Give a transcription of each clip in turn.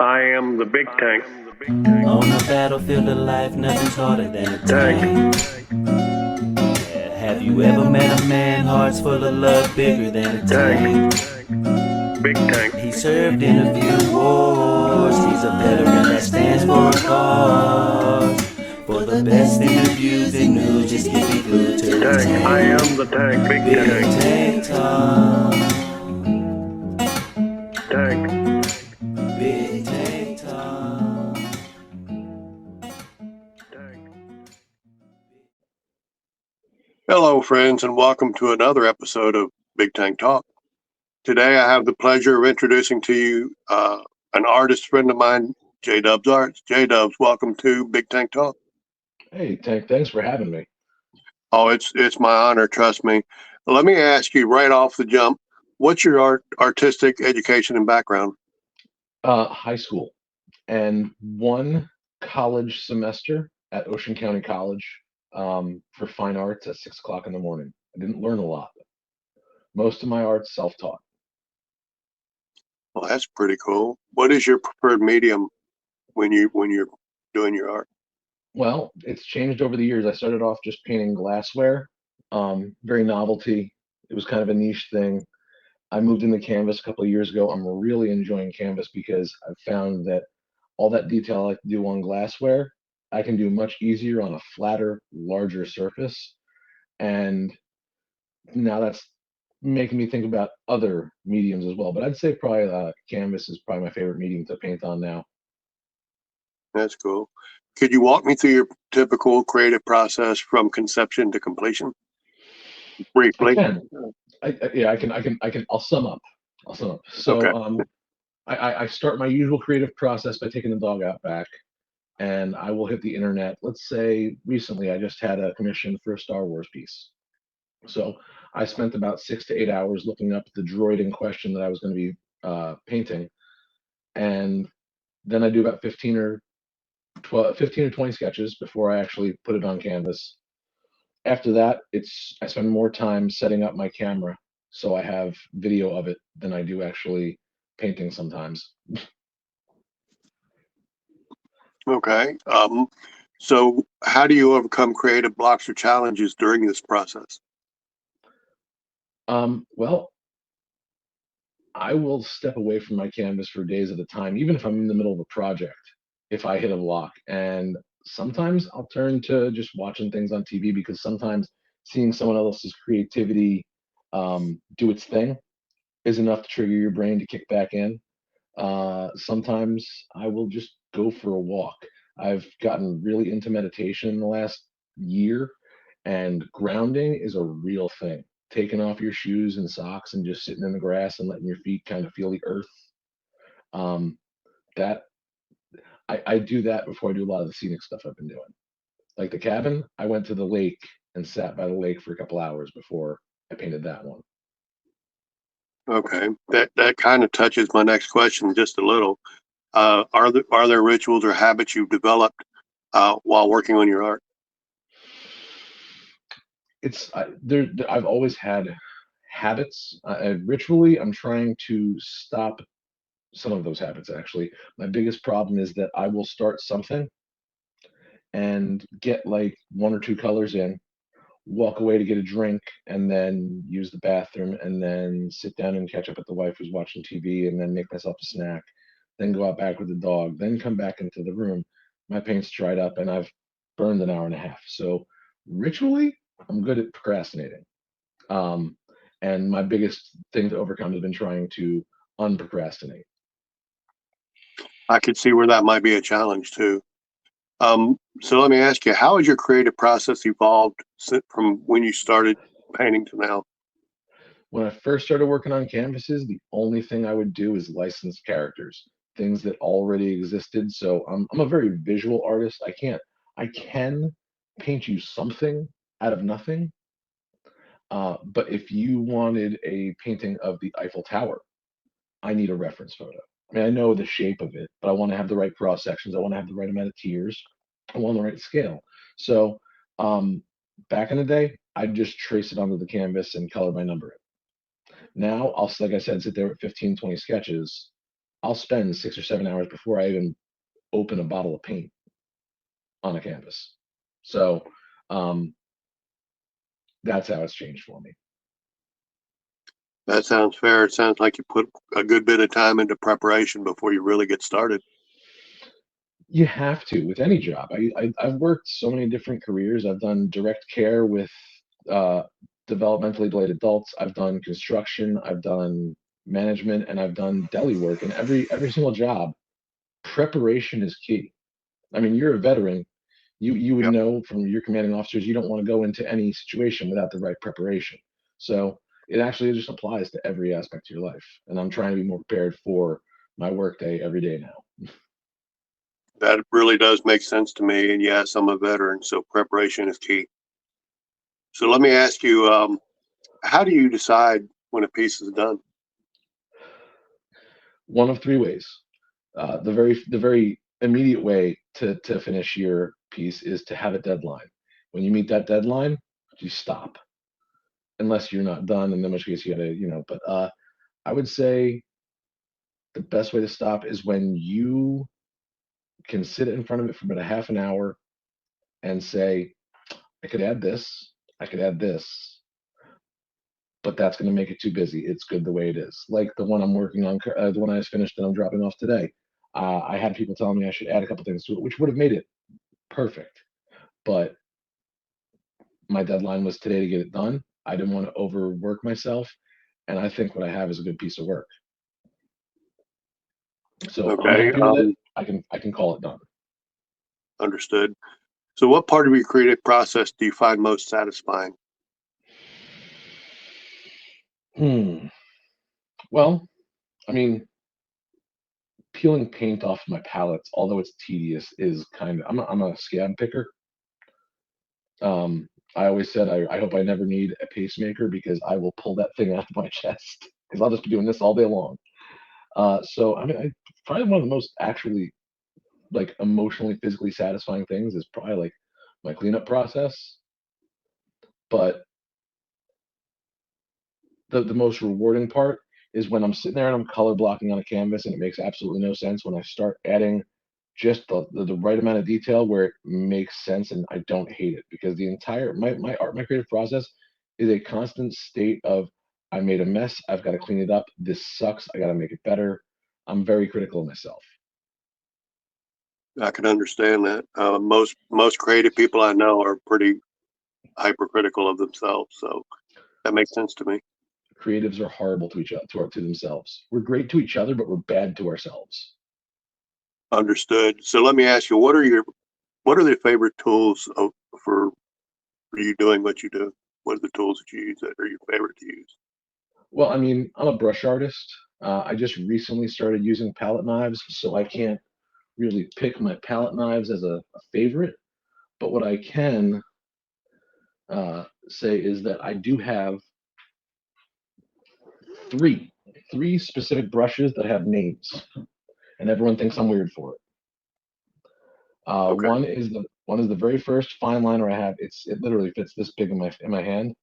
I am the big tank. On the battlefield of life, nothing's harder than a tank. Yeah, have you ever met a man, hearts full of love, bigger than a tank? Big tank. He served in a few wars, he's a veteran that stands for a cause. For the best interviews and news, just keep it glued to the Tank. I tank. am the tank. Big Big tank. Tank Talk. Tank. Big Tank Talk. Hello, friends, and welcome to another episode of Big Tank Talk. Today, I have the pleasure of introducing to you an artist friend of mine, JDubsArts. JDubs, welcome to Big Tank Talk. Hey, Tank, thanks for having me. Oh, it's my honor. Trust me. Let me ask you right off the jump: what's your artistic education and background? High school and one college semester at Ocean County College for fine arts at 6 o'clock in the morning. I didn't learn a lot. Most of my art's self-taught. Well, that's pretty cool. What is your preferred medium when you're doing your art? Well, it's changed over the years. I started off just painting glassware, very novelty. It was kind of a niche thing. I moved into canvas a couple of years ago. I'm really enjoying canvas because I've found that all that detail I like to do on glassware, I can do much easier on a flatter, larger surface. And now that's making me think about other mediums as well. But I'd say probably canvas is probably my favorite medium to paint on now. That's cool. Could you walk me through your typical creative process from conception to completion I briefly? can. Yeah, I can. I'll sum up. Okay. I start my usual creative process by taking the dog out back, and I will hit the internet. Let's say recently I just had a commission for a Star Wars piece. So I spent about 6 to 8 hours looking up the droid in question that I was going to be painting, and then I do about 15 or 20 sketches before I actually put it on canvas. After that, I spend more time setting up my camera, so I have video of it than I do actually painting sometimes. Okay. So how do you overcome creative blocks or challenges during this process? Well, I will step away from my canvas for days at a time, even if I'm in the middle of a project, if I hit a block. And sometimes I'll turn to just watching things on TV because sometimes seeing someone else's creativity do its thing is enough to trigger your brain to kick back in. Sometimes I will just go for a walk. I've gotten really into meditation in the last year, and grounding is a real thing. Taking off your shoes and socks and just sitting in the grass and letting your feet kind of feel the earth. Um, that I do that before I do a lot of the scenic stuff I've been doing. Like the cabin, I went to the lake and sat by the lake for a couple hours before I painted that one. Okay. That kind of touches my next question just a little. Are there rituals or habits you've developed while working on your art? I've always had habits. Ritually, I'm trying to stop some of those habits actually. My biggest problem is that I will start something and get like one or two colors in, walk away to get a drink, and then use the bathroom, and then sit down and catch up with the wife who's watching TV, and then make myself a snack, then go out back with the dog, then come back into the room. My paint's dried up and I've burned an hour and a half. So ritually, I'm good at procrastinating. Um, and my biggest thing to overcome has been trying to unprocrastinate. I could see where that might be a challenge too. So let me ask you, how has your creative process evolved from when you started painting to now? When I first started working on canvases, the only thing I would do is license characters, things that already existed. So I'm a very visual artist. I can paint you something out of nothing. But if you wanted a painting of the Eiffel Tower, I need a reference photo. I mean, I know the shape of it, but I want to have the right cross sections. I want to have the right amount of tiers. I want the right scale. So um, back in the day, I'd just trace it onto the canvas and color my number in. Now I'll, like I said, sit there with 15, 20 sketches. I'll spend 6 or 7 hours before I even open a bottle of paint on a canvas. So um, that's how it's changed for me. That sounds fair. It sounds like you put a good bit of time into preparation before you really get started. You have to with any job. I've worked so many different careers. I've done direct care with uh, developmentally delayed adults. I've done construction. I've done management, and I've done deli work. And every single job, preparation is key. I mean, you're a veteran. You would Yep. know from your commanding officers you don't want to go into any situation without the right preparation. So it actually just applies to every aspect of your life. And I'm trying to be more prepared for my workday every day now. That really does make sense to me. And yes, I'm a veteran, so preparation is key. So let me ask you, how do you decide when a piece is done? One of three ways. The very immediate way to finish your piece is to have a deadline. When you meet that deadline, you stop. Unless you're not done, in which case you gotta, but I would say the best way to stop is when you can sit in front of it for about a half an hour and say, I could add this, I could add this, but that's going to make it too busy. It's good the way it is. Like the one I'm working on, the one I just finished that I'm dropping off today. I had people telling me I should add a couple things to it, which would have made it perfect. But my deadline was today to get it done. I didn't want to overwork myself, and I think what I have is a good piece of work. So if I'm Okay, happy with it, I can call it done. understood. So what part of your creative process do you find most satisfying? Well, I mean, peeling paint off my palettes, although it's tedious, is kind of I'm a scab picker. I always said I hope I never need a pacemaker because I will pull that thing out of my chest because I'll just be doing this all day long. So I mean, probably one of the most actually like emotionally, physically satisfying things is probably like my cleanup process. But the most rewarding part is when I'm sitting there and I'm color blocking on a canvas and it makes absolutely no sense when I start adding just the right amount of detail where it makes sense and I don't hate it because the entire my creative process is a constant state of I made a mess, I've got to clean it up, this sucks, I got to make it better. I'm very critical of myself. I can understand that. Most creative people I know are pretty hypercritical of themselves, so that makes sense to me. Creatives are horrible to each other to themselves. We're great to each other, but we're bad to ourselves. Understood. So let me ask you, what are the favorite tools for you doing what you do? What are the tools that you use that are your favorite to use? Well, I mean, I'm a brush artist. I just recently started using palette knives, so I can't really pick my palette knives as a favorite. But what I can say is that I do have three three specific brushes that have names, and everyone thinks I'm weird for it. Okay. One is the very first fine liner I have. It literally fits this big in my hand,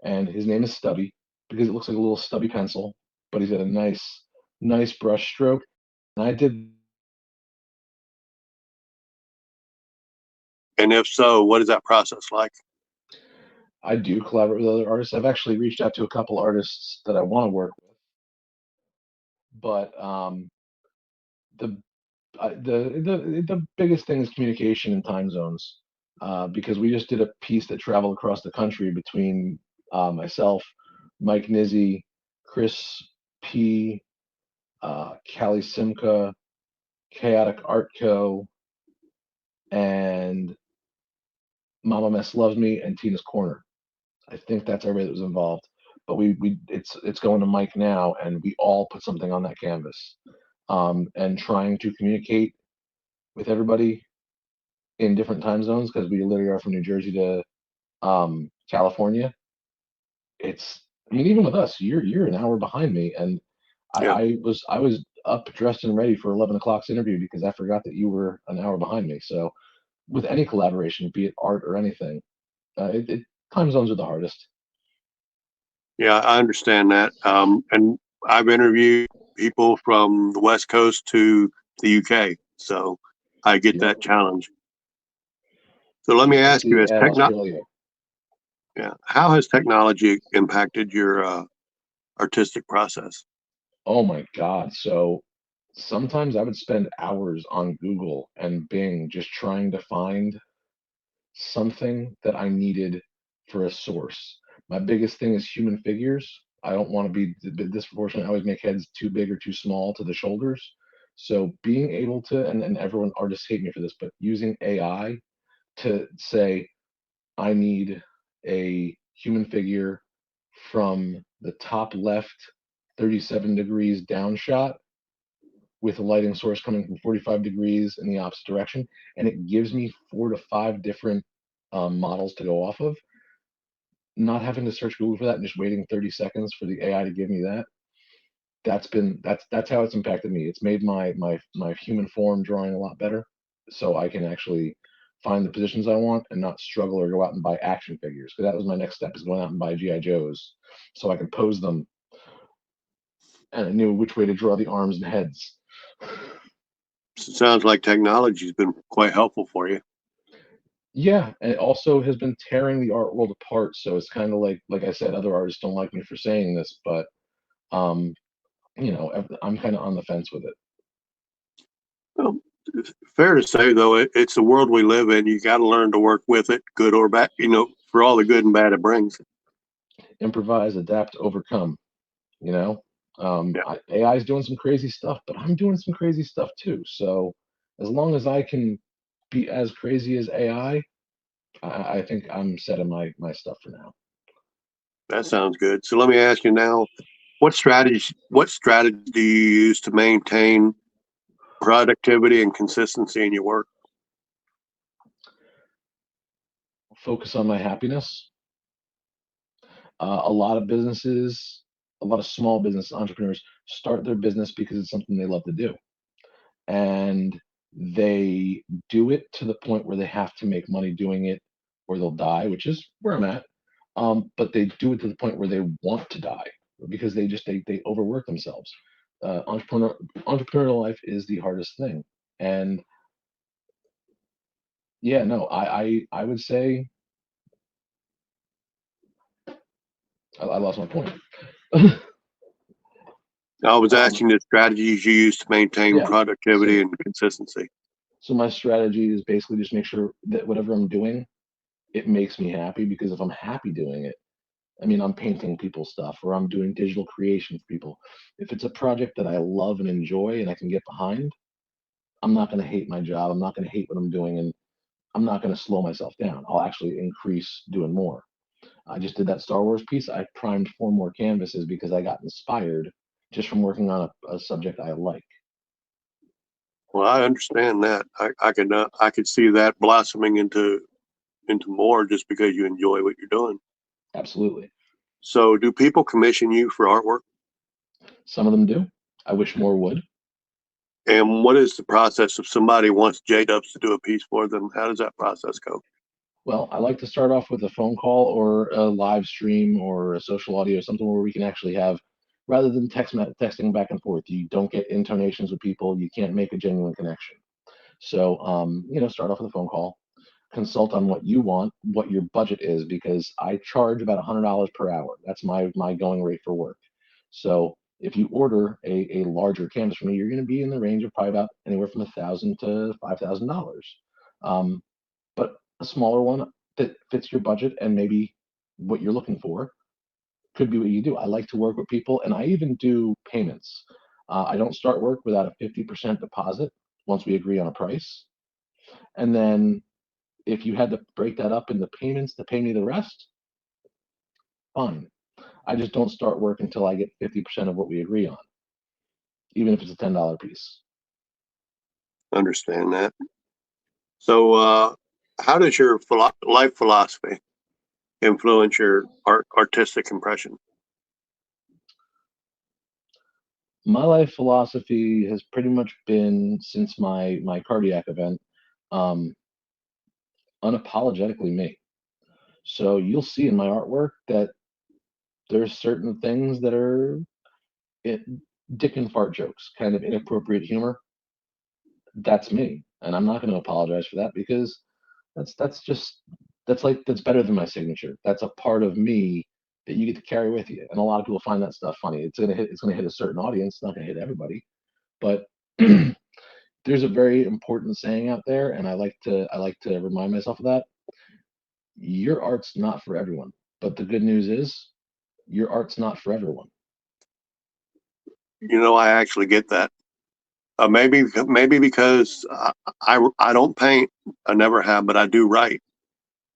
and his name is Stubby because it looks like a little stubby pencil, but he's got a nice brush stroke. And And if so, what is that process like? I do collaborate with other artists. I've actually reached out to a couple artists that I want to work with, but the the biggest thing is communication and time zones, because we just did a piece that traveled across the country between myself, Mike Nizzi, Chris P, Callie Simca, Chaotic Art Co, and Mama Mess Loves Me, and Tina's Corner. I think that's everybody that was involved. But it's going to Mike now, and we all put something on that canvas, and trying to communicate with everybody in different time zones because we literally are from New Jersey to California. I mean, even with us, you're an hour behind me, and Yeah. I was up, dressed, and ready for 11 o'clock's interview because I forgot that you were an hour behind me. So with any collaboration, be it art or anything, time zones are the hardest. Yeah, I understand that. And I've interviewed people from the West Coast to the UK. So I get that challenge. So let me ask you, Australia. how has technology impacted your artistic process? Oh my God. So sometimes I would spend hours on Google and Bing just trying to find something that I needed for a source. My biggest thing is human figures. I don't want to be disproportionate. I always make heads too big or too small to the shoulders. So being able to, and everyone, artists hate me for this, but using AI to say, I need a human figure from the top left 37 degrees down shot with a lighting source coming from 45 degrees in the opposite direction. And it gives me 4 to 5 different models to go off of. Not having to search Google for that and just waiting 30 seconds for the AI to give me that. That's how it's impacted me. It's made my human form drawing a lot better, so I can actually find the positions I want and not struggle or go out and buy action figures. Because that was my next step, is going out and buy GI Joes so I can pose them, and I knew which way to draw the arms and heads. So it sounds like technology has been quite helpful for you. Yeah, and it also has been tearing the art world apart. So it's kind of like I said, other artists don't like me for saying this, but um, I'm kind of on the fence with it. Well, fair to say, though, it's the world we live in. You got to learn to work with it, good or bad, for all the good and bad it brings. Improvise, adapt, overcome. You know, Yeah. AI is doing some crazy stuff, but I'm doing some crazy stuff too. So as long as I can be as crazy as AI, I think I'm setting my stuff for now. That sounds good. So let me ask you now, what strategy do you use to maintain productivity and consistency in your work? Focus on my happiness. A lot of businesses, a lot of small business entrepreneurs start their business because it's something they love to do. And they do it to the point where they have to make money doing it or they'll die, which is where I'm at. But they do it to the point where they want to die because they overwork themselves. Entrepreneurial life is the hardest thing. And yeah, no, I would say I lost my point. I was asking the strategies you use to maintain Yeah. productivity and consistency. So my strategy is basically just make sure that whatever I'm doing, it makes me happy, because if I'm happy doing it, I mean, I'm painting people's stuff or I'm doing digital creation for people. If it's a project that I love and enjoy and I can get behind, I'm not going to hate my job. I'm not going to hate what I'm doing, and I'm not going to slow myself down. I'll actually increase doing more. I just did that Star Wars piece. I primed 4 more canvases because I got inspired just from working on a subject I like. Well, I understand that. I could see that blossoming into more just because you enjoy what you're doing. Absolutely. So, do people commission you for artwork? Some of them do. I wish more would. And what is the process if somebody wants JDubs to do a piece for them? How does that process go? Well, I like to start off with a phone call or a live stream or a social audio, something where we can actually have, rather than texting back and forth. You don't get intonations with people. You can't make a genuine connection. So, start off with a phone call, consult on what you want, what your budget is, because I charge about $100 per hour. That's my going rate for work. So if you order a larger canvas from me, you're going to be in the range of probably about anywhere from $1,000 to $5,000. But a smaller one that fits your budget and maybe what you're looking for could be what you do. I like to work with people, and I even do payments. I don't start work without a 50% deposit once we agree on a price. And then if you had to break that up into payments to pay me the rest, fine. I just don't start work until I get 50% of what we agree on, even if it's a $10 piece. Understand that. So, how does your life philosophy influence your artistic impression? My life philosophy has pretty much been, since my cardiac event, um, unapologetically me. So you'll see in my artwork that there's certain things that are it, dick and fart jokes, kind of inappropriate humor. That's me, and I'm not going to apologize for that because that's just that's better than my signature. That's a part of me that you get to carry with you, and a lot of people find that stuff funny. It's gonna hit a certain audience. It's not gonna hit everybody, but there's a very important saying out there, and I like to remind myself of that. Your art's not for everyone, but the good news is your art's not for everyone. I actually get that. Maybe because I don't paint. I never have, but I do write,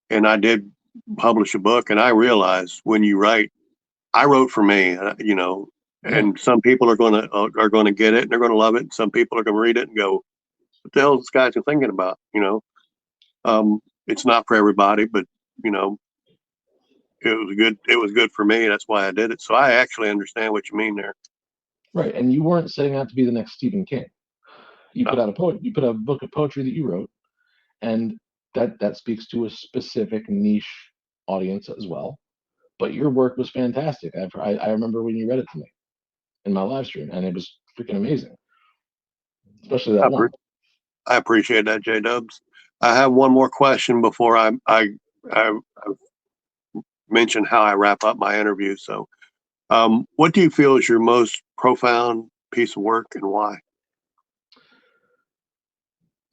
and I did publish a book, and I realized when you write, I wrote for me, Yeah, and some people are gonna get it and they're gonna love it. And some people are gonna read it and go, "What the hell is this guy's thinking about?" It's not for everybody, but you know, it was good. It was good for me. That's why I did it. So I actually understand what you mean there. right. And you weren't setting out to be the next Stephen King. You put No, out a poet. You put out a book of poetry that you wrote, and that speaks to a specific niche audience as well. But your work was fantastic. I remember when you read it to me in my live stream, and it was freaking amazing, especially I, that pre- one. I appreciate that, J Dubs. I have one more question before I mention how I wrap up my interview. So, what do you feel is your most profound piece of work and why?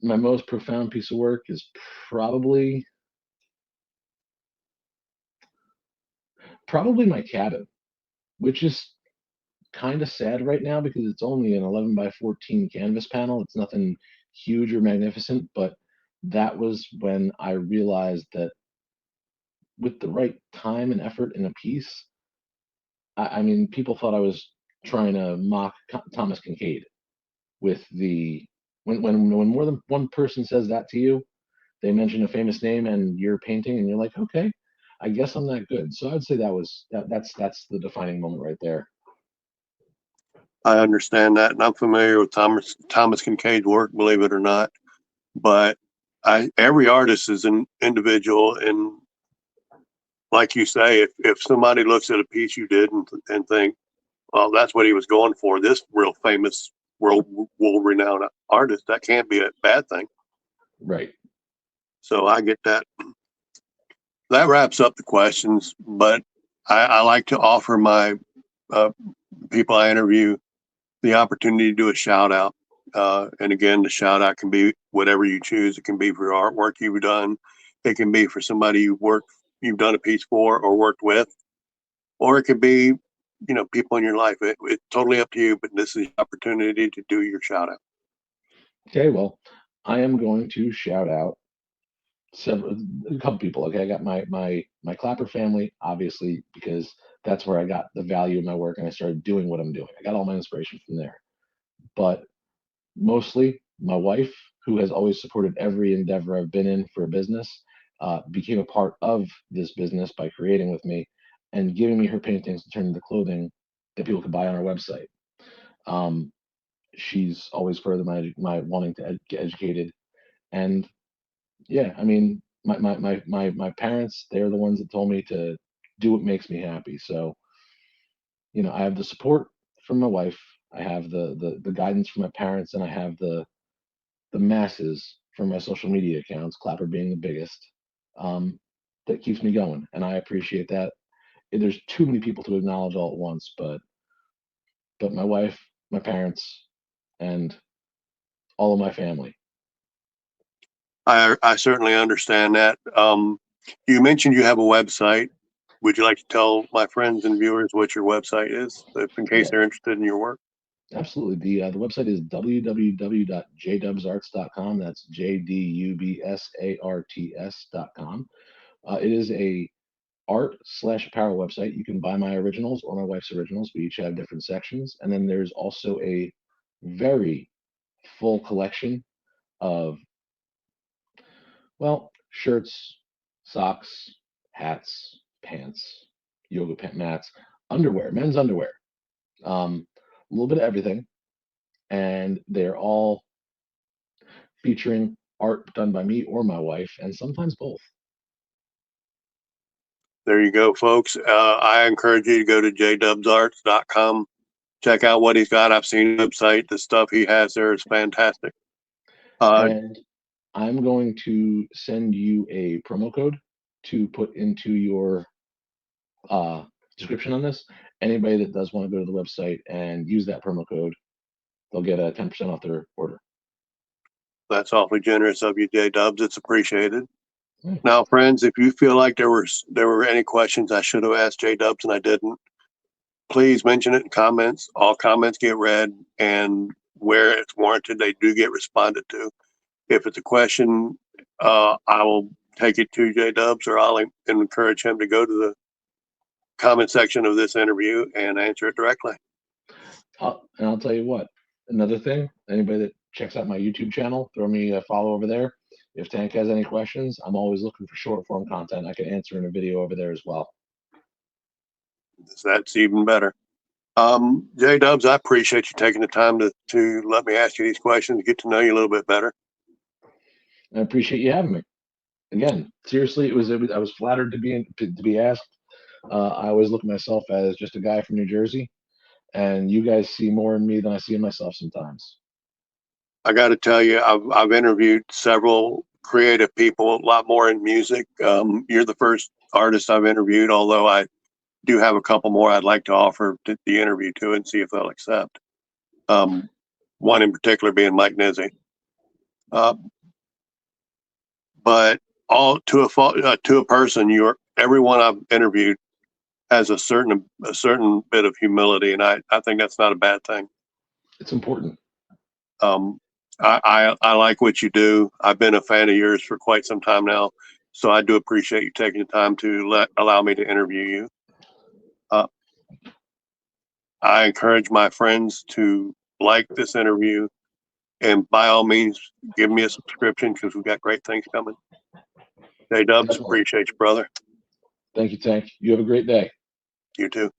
My most profound piece of work is probably probably my cabin, which is kind of sad right now because it's only an 11 by 14 canvas panel. It's nothing huge or magnificent, but that was when I realized that with the right time and effort in a piece, I mean, people thought I was trying to mock Thomas Kincaid with the when more than one person says that to you, they mention a famous name and you're painting, and you're like, okay, I guess I'm that good. So I'd say that's the defining moment right there. I understand that, and I'm familiar with Thomas Kincaid's work, believe it or not. But every artist is an individual, and like you say, if somebody looks at a piece you did and think, well, that's what he was going for, this real famous, world renowned artist, that can't be a bad thing. Right. So I get that. That wraps up the questions, but I like to offer my uh, people I interview the opportunity to do a shout out. And again, the shout out can be whatever you choose. It can be for artwork you've done. It can be for somebody you've done a piece for or worked with, or it could be, people in your life. It's totally up to you, but this is the opportunity to do your shout out. Okay, well, I am going to shout out several a couple people. Okay, I got my Clapper family, obviously, because that's where I got the value of my work and I started doing what I'm doing. I got all my inspiration from there. But mostly my wife, who has always supported every endeavor I've been in for a business, became a part of this business by creating with me and giving me her paintings to turn into clothing that people could buy on our website. Um, she's always furthered my wanting to get educated. And yeah, I mean, my parents, they're the ones that told me to do what makes me happy. So, I have the support from my wife, I have the guidance from my parents, and I have the masses from my social media accounts, Clapper being the biggest, um, that keeps me going. And I appreciate that. There's too many people to acknowledge all at once, but my wife, my parents, and all of my family. I certainly understand that. You mentioned you have a website. Would you like to tell my friends and viewers what your website is, if in case Yeah, they're interested in your work? absolutely. The website is www.jdubsarts.com. That's JDubsArts.com. It is a art/apparel website. You can buy my originals or my wife's originals. We each have different sections, and then there's also a very full collection of, well, shirts, socks, hats, pants, yoga pant mats, underwear, men's underwear, a little bit of everything, and they're all featuring art done by me or my wife, and sometimes both. There you go, folks. I encourage you to go to jdubsarts.com check out what he's got. I've seen the website. The stuff he has there is fantastic. And I'm going to send you a promo code to put into your description on this. Anybody that does want to go to the website and use that promo code, they'll get a 10% off their order. That's awfully generous of you, J-Dubs. It's appreciated. Hmm. Now, friends, if you feel like there were any questions I should have asked J-Dubs and I didn't, please mention it in comments. All comments get read, and where it's warranted, they do get responded to. If it's a question, I will take it to J-Dubs, or I'll encourage him to go to the comment section of this interview and answer it directly. And I'll tell you what, another thing, anybody that checks out my YouTube channel, throw me a follow over there. If Tank has any questions, I'm always looking for short form content I can answer in a video over there as well. That's even better. J-Dubs, I appreciate you taking the time to let me ask you these questions, get to know you a little bit better. I appreciate you having me. Again, seriously, I was flattered to be asked. I always look at myself as just a guy from New Jersey, and you guys see more in me than I see in myself sometimes. I got to tell you, I've interviewed several creative people, a lot more in music. You're the first artist I've interviewed, although I do have a couple more I'd like to offer the interview to and see if they'll accept. One in particular being Mike Nizzi. But all to a person, everyone I've interviewed has a certain bit of humility, and I think that's not a bad thing. It's important. I like what you do. I've been a fan of yours for quite some time now, so I do appreciate you taking the time to allow me to interview you. I encourage my friends to like this interview, and by all means, give me a subscription because we've got great things coming. J-Dubs, appreciate you, brother. Thank you, Tank. You have a great day. You too.